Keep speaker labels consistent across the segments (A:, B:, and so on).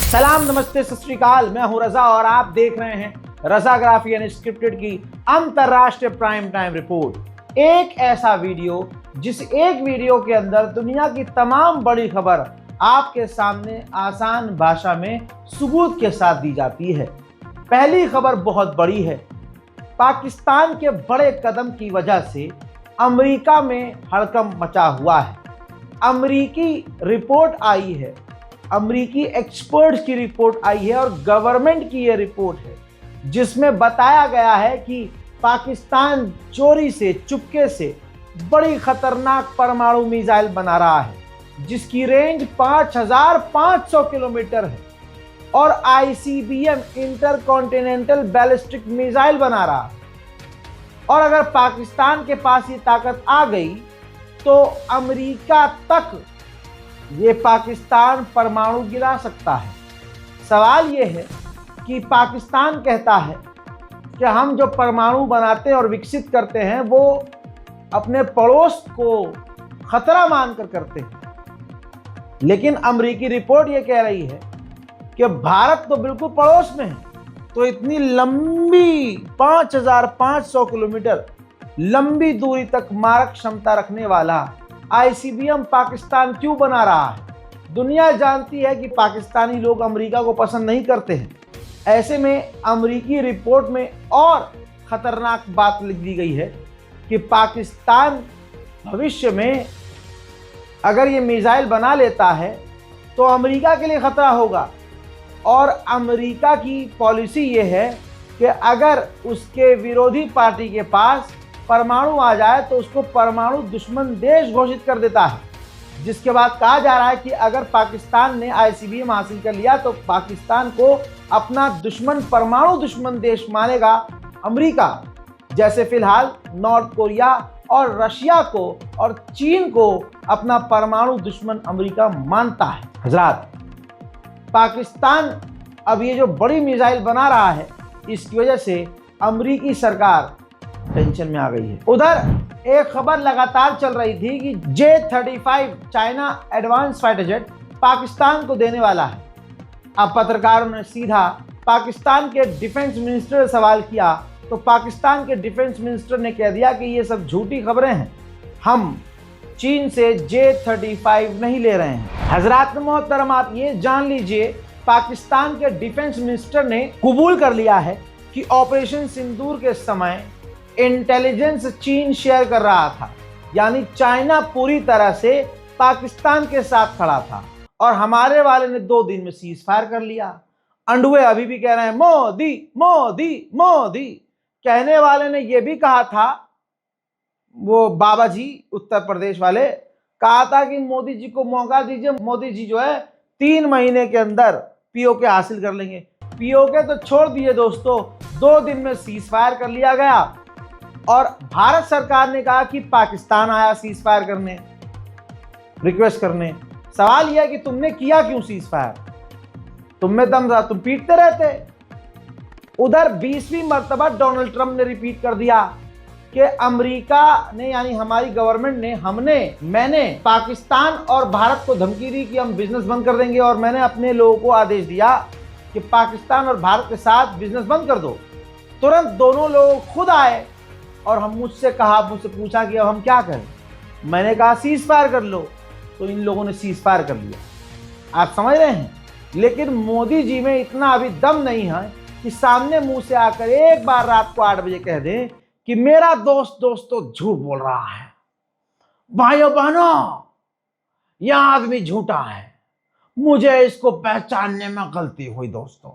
A: सलाम, नमस्ते, सत श्री अकाल। मैं हूं रजा और आप देख रहे हैं रजाग्राफी अनस्क्रिप्टेड की अंतरराष्ट्रीय प्राइम टाइम रिपोर्ट। एक ऐसा वीडियो जिस एक वीडियो के अंदर दुनिया की तमाम बड़ी खबर आपके सामने आसान भाषा में सबूत के साथ दी जाती है। पहली खबर बहुत बड़ी है। पाकिस्तान के बड़े कदम की वजह से अमेरिका में हड़कंप मचा हुआ है। अमेरिकी रिपोर्ट आई है, अमेरिकी एक्सपर्ट्स की रिपोर्ट आई है और गवर्नमेंट की ये रिपोर्ट है जिसमें बताया गया है कि पाकिस्तान चोरी से, चुपके से बड़ी खतरनाक परमाणु मिसाइल बना रहा है जिसकी रेंज 5500 किलोमीटर है और आईसीबीएम इंटरकॉन्टिनेंटल बैलिस्टिक मिसाइल बना रहा है। और अगर पाकिस्तान के पास ये ताकत आ गई तो अमेरिका तक ये पाकिस्तान परमाणु गिरा सकता है। सवाल ये है कि पाकिस्तान कहता है कि हम जो परमाणु बनाते हैं और विकसित करते हैं वो अपने पड़ोस को खतरा मानकर करते हैं, लेकिन अमेरिकी रिपोर्ट ये कह रही है कि भारत तो बिल्कुल पड़ोस में है, तो इतनी लंबी 5500 किलोमीटर लंबी दूरी तक मारक क्षमता रखने वाला आईसीबीएम पाकिस्तान क्यों बना रहा है। दुनिया जानती है कि पाकिस्तानी लोग अमेरिका को पसंद नहीं करते हैं। ऐसे में अमेरिकी रिपोर्ट में और खतरनाक बात लिख दी गई है कि पाकिस्तान भविष्य में अगर ये मिसाइल बना लेता है तो अमेरिका के लिए खतरा होगा। और अमेरिका की पॉलिसी ये है कि अगर उसके विरोधी पार्टी के पास परमाणु आ जाए तो उसको परमाणु दुश्मन देश घोषित कर देता है, जिसके बाद कहा जा रहा है कि अगर पाकिस्तान ने आईसीबीएम हासिल कर लिया तो पाकिस्तान को अपना दुश्मन, परमाणु दुश्मन देश मानेगा अमेरिका। जैसे फिलहाल नॉर्थ कोरिया और रशिया को और चीन को अपना परमाणु दुश्मन अमेरिका मानता है। हजरात, पाकिस्तान अब ये जो बड़ी मिसाइल बना रहा है इसकी वजह से अमेरिकी सरकार टेंशन में आ गई है। उधर एक खबर लगातार चल रही थी कि J-35 China advance fighter jet Pakistan को देने वाला है। अब पत्रकारों ने सीधा पाकिस्तान के डिफेंस मिनिस्टर से सवाल किया तो पाकिस्तान के डिफेंस मिनिस्टर ने कह दिया कि ये सब झूठी खबरें हैं, हम चीन से J-35 नहीं ले रहे हैं। हजरात मोहतरम, आप ये जान लीजिए पाकिस्तान के डिफेंस मिनिस्टर ने कबूल कर लिया है कि ऑपरेशन सिंदूर के समय इंटेलिजेंस चीन शेयर कर रहा था, यानी चाइना पूरी तरह से पाकिस्तान के साथ खड़ा था और हमारे वाले ने 2 दिन में सीज फायर कर लिया। अंडुए अभी भी कह रहे हैं मोदी मोदी मोदी। कहने वाले ने यह भी कहा था, वो बाबा जी उत्तर प्रदेश वाले, कहा था कि मोदी जी को मौका दीजिए, मोदी जी जो है 3 महीने के अंदर पीओके हासिल कर लेंगे। पीओके तो छोड़ दिए दोस्तों, 2 दिन में सीज फायर कर लिया गया और भारत सरकार ने कहा कि पाकिस्तान आया सीज फायर करने, रिक्वेस्ट करने। सवाल यह है कि तुमने किया क्यों सीज फायर? तुम में दम था, तुम पीटते रहते। उधर 20वीं मर्तबा डोनाल्ड ट्रंप ने रिपीट कर दिया कि अमेरिका ने, यानी हमारी गवर्नमेंट ने, मैंने पाकिस्तान और भारत को धमकी दी कि हम बिजनेस बंद कर देंगे और मैंने अपने लोगों को आदेश दिया कि पाकिस्तान और भारत के साथ बिजनेस बंद कर दो। तुरंत दोनों लोग खुद आए और मुझसे पूछा कि अब हम क्या करें। मैंने कहा सीज फायर कर लो, तो इन लोगों ने सीज फायर कर लिया। आप समझ रहे हैं? लेकिन मोदी जी में इतना अभी दम नहीं है कि सामने मुंह से आकर एक बार रात को 8 बजे कह दें कि मेरा दोस्त तो झूठ बोल रहा है। भाइयों बहनों, यह आदमी झूठा है, मुझे इसको पहचानने में गलती हुई दोस्तों।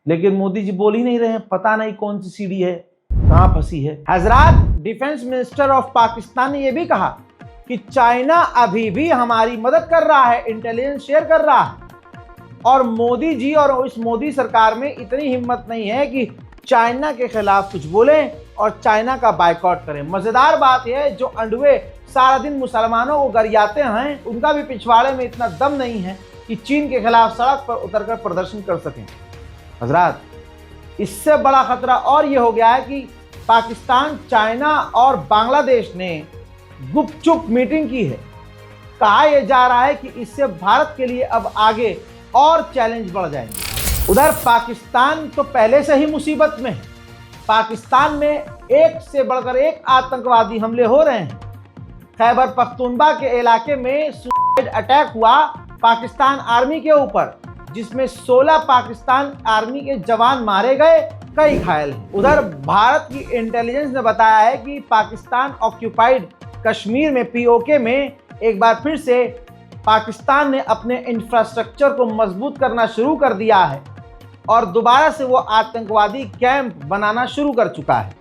A: लेकिन मोदी जी बोल ही नहीं रहे हैं, पता नहीं कौन सी सीढ़ी है, कहां फंसी है। हजरात, डिफेंस मिनिस्टर ऑफ पाकिस्तान ने यह भी कहा कि चाइना अभी भी हमारी मदद कर रहा है, इंटेलिजेंस शेयर कर रहा है और मोदी जी और इस मोदी सरकार में इतनी हिम्मत नहीं है कि चाइना के खिलाफ कुछ बोलें और चाइना का बायकॉट करें। मजेदार बात यह है, जो अंडुए सारा दिन मुसलमानों को गरियाते हैं उनका भी पिछवाड़े में इतना दम नहीं है कि चीन के खिलाफ सड़क पर उतरकर प्रदर्शन कर सकें। हजरात, इससे बड़ा खतरा और ये हो गया है कि पाकिस्तान, चाइना और बांग्लादेश ने गुपचुप मीटिंग की है। कहा यह जा रहा है कि इससे भारत के लिए अब आगे और चैलेंज बढ़ जाएंगे। उधर पाकिस्तान तो पहले से ही मुसीबत में है। पाकिस्तान में एक से बढ़कर एक आतंकवादी हमले हो रहे हैं। खैबर पख्तूनख्वा के इलाके में सुसाइड अटैक हुआ पाकिस्तान आर्मी के ऊपर, जिसमें 16 पाकिस्तान आर्मी के जवान मारे गए, कई घायल हैं। उधर भारत की इंटेलिजेंस ने बताया है कि पाकिस्तान ऑक्यूपाइड कश्मीर में पीओके में एक बार फिर से पाकिस्तान ने अपने इंफ्रास्ट्रक्चर को मजबूत करना शुरू कर दिया है और दोबारा से वो आतंकवादी कैंप बनाना शुरू कर चुका है।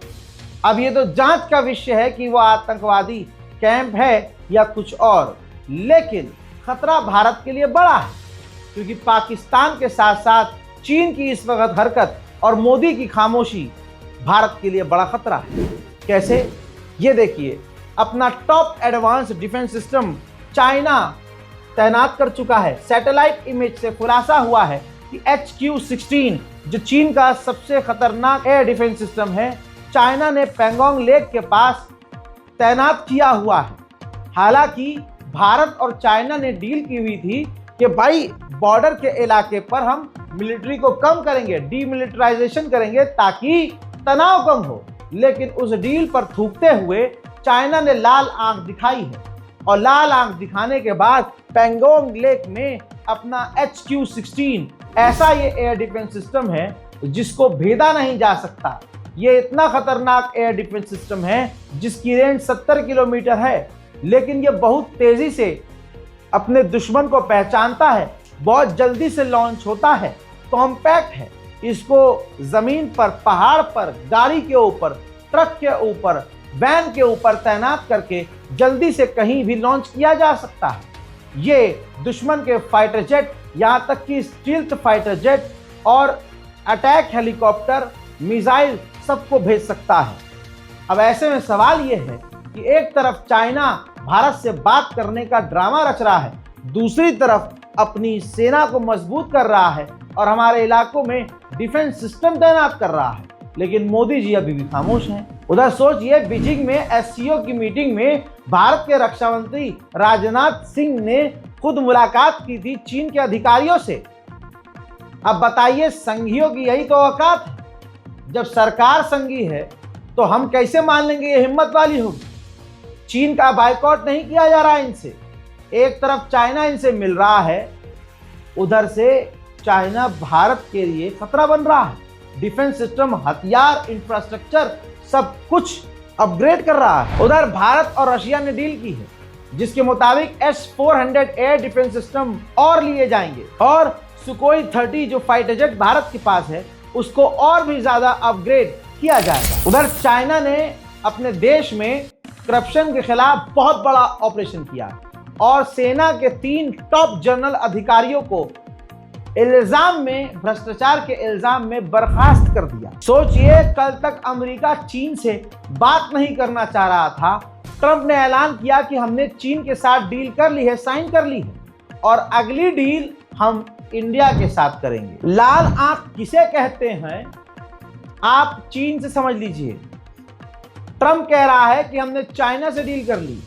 A: अब ये तो जांच का विषय है कि वो आतंकवादी कैंप है या कुछ और, लेकिन खतरा भारत के लिए बड़ा है, क्योंकि पाकिस्तान के साथ साथ चीन की इस वक्त हरकत और मोदी की खामोशी भारत के लिए बड़ा खतरा है। कैसे? ये देखिए, अपना top advance defence system China तैनात कर चुका है। सैटेलाइट इमेज से खुलासा हुआ है कि HQ-16 जो चीन का सबसे खतरनाक एयर डिफेंस सिस्टम है, चाइना ने पैंगोंग लेक के पास तैनात किया हुआ है। हालांकि भारत और चाइना ने डील की हुई थी कि भाई बॉर्डर के इलाके पर हम मिलिट्री को कम करेंगे, डीमिलिटराइजेशन करेंगे ताकि तनाव कम हो, लेकिन उस डील पर थूकते हुए चाइना ने लाल आंख दिखाई है और लाल आंख दिखाने के बाद पैंगोंग लेक में अपना HQ-16 ऐसा ये एयर डिफेंस सिस्टम है जिसको भेदा नहीं जा सकता। ये इतना खतरनाक एयर डिफेंस सिस्टम है जिसकी रेंज 70 किलोमीटर है, लेकिन ये बहुत तेजी से अपने दुश्मन को पहचानता है, बहुत जल्दी से लॉन्च होता है, कॉम्पैक्ट है। इसको जमीन पर, पहाड़ पर, गाड़ी के ऊपर, ट्रक के ऊपर, वैन के ऊपर तैनात करके जल्दी से कहीं भी लॉन्च किया जा सकता है। ये दुश्मन के फाइटर जेट, यहाँ तक कि स्टील्थ फाइटर जेट और अटैक हेलीकॉप्टर, मिसाइल सबको भेज सकता है। अब ऐसे में सवाल ये है कि एक तरफ चाइना भारत से बात करने का ड्रामा रच रहा है, दूसरी तरफ अपनी सेना को मजबूत कर रहा है और हमारे इलाकों में डिफेंस सिस्टम तैनात कर रहा है, लेकिन मोदी जी अभी भी खामोश हैं। उधर सोचिए, बीजिंग में SCO की मीटिंग में भारत के रक्षा मंत्री राजनाथ सिंह ने खुद मुलाकात की थी चीन के अधिकारियों से। अब बताइए, संघियों की यही तो औकात है। जब सरकार संघी है तो हम कैसे मान लेंगे ये हिम्मत वाली होगी। चीन का बायकॉट नहीं किया जा रहा है इनसे, एक तरफ चाइना इनसे मिल रहा है, उधर से चाइना भारत के लिए खतरा बन रहा है। डिफेंस सिस्टम, हथियार, इंफ्रास्ट्रक्चर सब कुछ अपग्रेड कर रहा है। उधर भारत और रशिया ने डील की है जिसके मुताबिक S-400 एयर डिफेंस सिस्टम और लिए जाएंगे और सुकोई 30 जो फाइटर जेट भारत के पास है उसको और भी ज्यादा अपग्रेड किया जाएगा। उधर चाइना ने अपने देश में करप्शन के खिलाफ बहुत बड़ा ऑपरेशन किया और सेना के 3 टॉप जनरल अधिकारियों को इल्जाम में, भ्रष्टाचार के इल्जाम में बर्खास्त कर दिया। सोचिए, कल तक अमेरिका चीन से बात नहीं करना चाह रहा था, ट्रंप ने ऐलान किया कि हमने चीन के साथ डील कर ली है, साइन कर ली है और अगली डील हम इंडिया के साथ करेंगे। लाल आंख किसे कहते हैं आप चीन से समझ लीजिए। ट्रंप कह रहा है कि हमने चाइना से डील कर ली,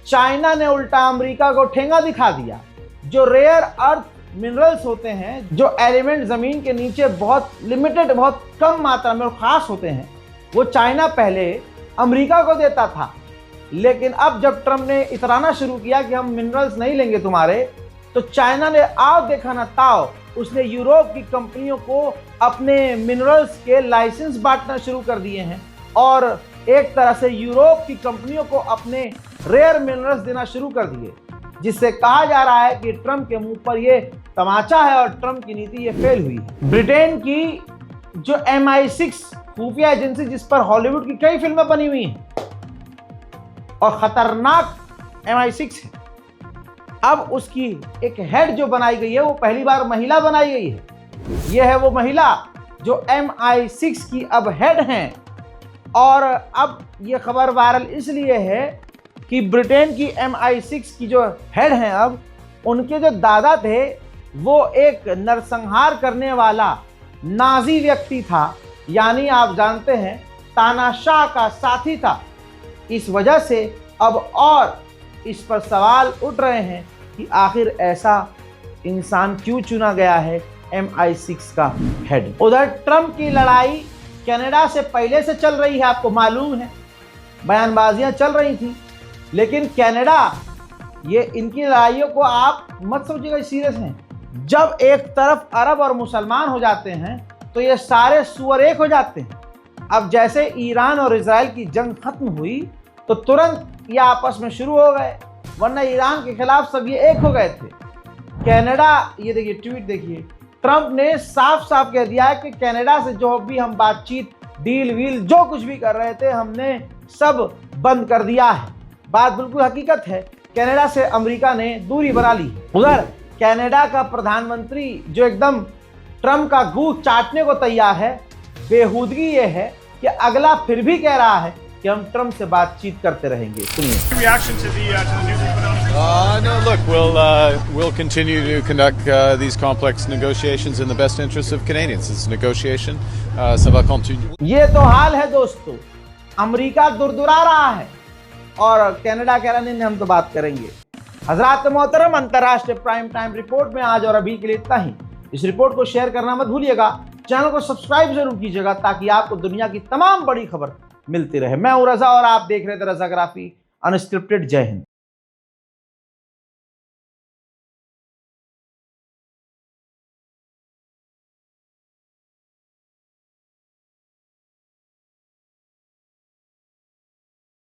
A: चाइना ने उल्टा अमेरिका को ठेंगा दिखा दिया। जो रेयर अर्थ मिनरल्स होते हैं, जो एलिमेंट जमीन के नीचे बहुत लिमिटेड, बहुत कम मात्रा में और खास होते हैं, वो चाइना पहले अमेरिका को देता था, लेकिन अब जब ट्रंप ने इतराना शुरू किया कि हम मिनरल्स नहीं लेंगे तुम्हारे, तो चाइना ने आओ देखा ना ताओ, उसने यूरोप की कंपनियों को अपने मिनरल्स के लाइसेंस बांटना शुरू कर दिए हैं और एक तरह से यूरोप की कंपनियों को अपने रेयर मिनरल्स देना शुरू कर दिए, जिससे कहा जा रहा है कि ट्रंप के मुंह पर ये तमाचा है और ट्रंप की नीति ये फेल हुई है। ब्रिटेन की जो MI6 खुफिया एजेंसी, जिस पर हॉलीवुड की कई फिल्में बनी हुई हैं और खतरनाक MI6 है, अब उसकी एक हेड जो बनाई गई है वो पहली बार महिला बनाई गई है। यह है वो महिला जो MI6 की अब हेड हैं और अब ये खबर वायरल इसलिए है कि ब्रिटेन की MI6 की जो हेड हैं, अब उनके जो दादा थे वो एक नरसंहार करने वाला नाजी व्यक्ति था, यानी आप जानते हैं तानाशाह का साथी था। इस वजह से अब और इस पर सवाल उठ रहे हैं कि आखिर ऐसा इंसान क्यों चुना गया है MI6 का हेड। उधर ट्रंप की लड़ाई कनाडा से पहले से चल रही है, आपको मालूम है, बयानबाजियां चल रही थी, लेकिन कनाडा, ये इनकी लड़ाइयों को आप मत समझिएगा सीरियस हैं। जब एक तरफ अरब और मुसलमान हो जाते हैं तो ये सारे सुअर एक हो जाते हैं। अब जैसे ईरान और इजराइल की जंग खत्म हुई तो तुरंत ये आपस में शुरू हो गए, वरना ईरान के खिलाफ सब ये एक हो गए थे। कनाडा, ये देखिए ट्वीट देखिए, ट्रंप ने साफ साफ कह दिया है कि कनाडा से जो भी हम बातचीत, डील वील जो कुछ भी कर रहे थे, हमने सब बंद कर दिया है। बात बिल्कुल हकीकत है, कनाडा से अमेरिका ने दूरी बना ली। उधर कनाडा का प्रधानमंत्री जो एकदम ट्रंप का गूंथ चाटने को तैयार है, बेहूदगी ये है कि अगला फिर भी कह रहा है कि हम ट्रंप से बातचीत करते रहेंगे। सुनिए।
B: No, look, we'll continue to conduct these complex negotiations in the best interests of Canadians. This negotiation, ça va continuer.
A: ये तो हाल है दोस्तों, अमेरिका दुरदुरा रहा है और कनाडा कह रहा नहीं, हम तो बात करेंगे। हजरात मोहतरम, अंतर्राष्ट्रीय प्राइम टाइम रिपोर्ट में आज और अभी के लिए इतना ही। इस रिपोर्ट को शेयर करना मत भूलिएगा, चैनल को सब्सक्राइब जरूर कीजिएगा ताकि आपको दुनिया की तमाम बड़ी खबर मिलती रहे। मैं हूं रजा और आप देख रहे थे रजाग्राफी अनस्क्रिप्टेड। जय हिंद।